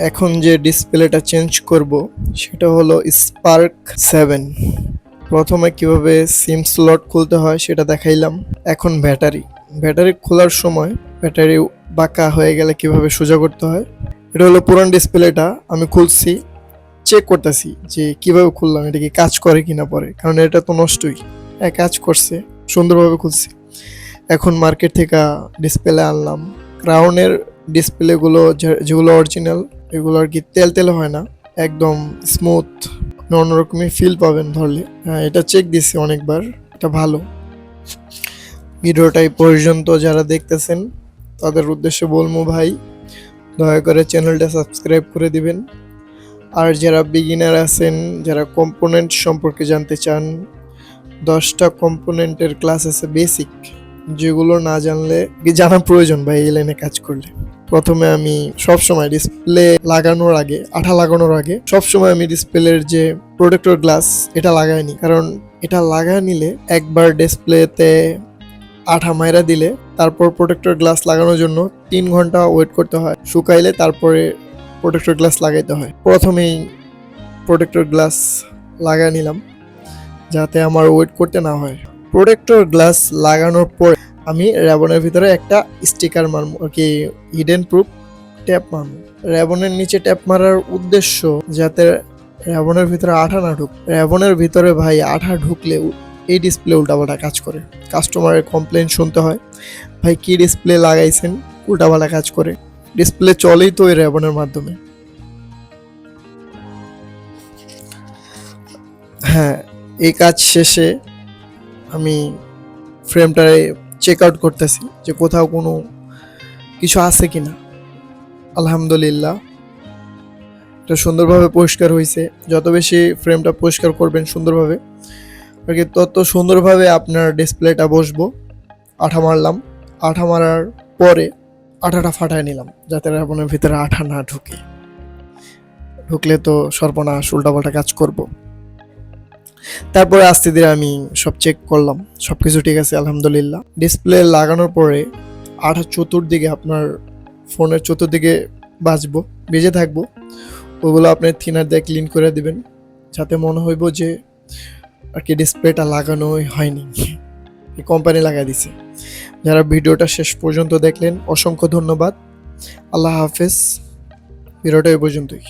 এখন যে ডিসপ্লেটা চেঞ্জ করব সেটা হলো স্পার্ক 7। প্রথমে কিভাবে সিম স্লট খুলতে হয় সেটা দেখাইলাম। এখন ব্যাটারি খোলার সময় ব্যাটারি বাঁকা হয়ে গেলে কিভাবে সোজা করতে হয়। এটা হলো পুরান ডিসপ্লেটা, আমি খুলছি, চেক করতেছি যে কিভাবে খুললাম, এটা কি কাজ করে কিনা পরে, কারণ এটা তো নষ্টই। কাজ করছে, সুন্দরভাবে খুলছি। এখন মার্কেট থেকে ডিসপ্লে আনলাম। ক্রাউনের ডিসপ্লেগুলো যেগুলো অরিজিনাল, এগুলো আর কি তেল তেল হয় না, একদম স্মুথ, অন্যরকমই ফিল পাবেন ধরলে। হ্যাঁ, এটা চেক দিছি অনেকবার, এটা ভালো। ভিডিওটা এই পর্যন্ত যারা দেখতেছেন তাদের উদ্দেশ্যে বলবো, ভাই দয়া করে চ্যানেলটা সাবস্ক্রাইব করে দিবেন। আর যারা বিগিনার আছেন, যারা কম্পোনেন্ট সম্পর্কে জানতে চান, 10টা কম্পোনেন্টের ক্লাস আছে বেসিক, যেগুলো না জানলে জানা প্রয়োজন ভাই এই লাইনে কাজ করলে। প্রথমে আমি সবসময় ডিসপ্লে লাগানোর আগে, আঠা লাগানোর আগে সবসময় আমি ডিসপ্লের যে প্রোটেক্টর গ্লাস এটা লাগাইনি, কারণ এটা লাগায় নিলে একবার ডিসপ্লেতে আঠা মাইরা দিলে তারপর প্রোটেক্টর গ্লাস লাগানোর জন্য 3 ঘন্টা ওয়েট করতে হয়, শুকাইলে তারপরে প্রোটেক্টর গ্লাস লাগাইতে হয়। প্রথমেই প্রোটেক্টর গ্লাস লাগাই নিলাম যাতে আমার ওয়েট করতে না হয়। প্রোটেক্টর গ্লাস লাগানোর পর আমি র্যাবনের ভিতরে একটা স্টিকার মারবো, আর কি হিডেন প্রুফ ট্যাপ মারবো। র্যাবনের নিচে ট্যাপ মারার উদ্দেশ্য যাতে র্যাবনের ভিতরে আঠা না ঢুক। র্যাবনের ভিতরে ভাই আঠা ঢুকলে এই ডিসপ্লে উল্টাপাল্টা কাজ করে, কাস্টমারের কমপ্লেন শুনতে হয়, ভাই কি ডিসপ্লে লাগাইছেন উল্টাপাল্টা কাজ করে। ডিসপ্লে চলেই তো ওই র্যাবনের মাধ্যমে। হ্যাঁ, এই কাজ শেষে আমি ফ্রেমটারে চেক আউট করতেছি যে কোথাও কোনো কিছু আছে কিনা। আলহামদুলিল্লাহ, এটা সুন্দরভাবে পরিষ্কার হয়েছে। যত বেশি ফ্রেমটা পরিষ্কার করবেন সুন্দরভাবে, আর কি তত সুন্দরভাবে আপনার ডিসপ্লেটা বসবো। আঠা মারলাম, আঠা মারার পরে আঠাটা ফাটায় নিলাম যাতে আপনার ভিতরে আঠা না ঢুকে, ঢুকলে তো সর্বনাশ, উল্টাপাল্টা কাজ করব। তারপরে আস্তে ধীরে আমি সব চেক করলাম, সবকিছু ঠিক আছে আলহামদুলিল্লাহ। ডিসপ্লে লাগানোর পরে আঠা চতুর্দিকে, আপনার ফোনের চতুর্দিকে বেজে থাকবো, ওগুলো আপনি থিনার দিয়ে ক্লিন করে দিবেন যাতে মনে হইব যে আর কি ডিসপ্লেটা লাগানোই হয়নি, কোম্পানি লাগাই দিছে। যারা ভিডিওটা শেষ পর্যন্ত দেখলেন অসংখ্য ধন্যবাদ। আল্লাহ হাফেজ। ভিডিওটা এই পর্যন্তই।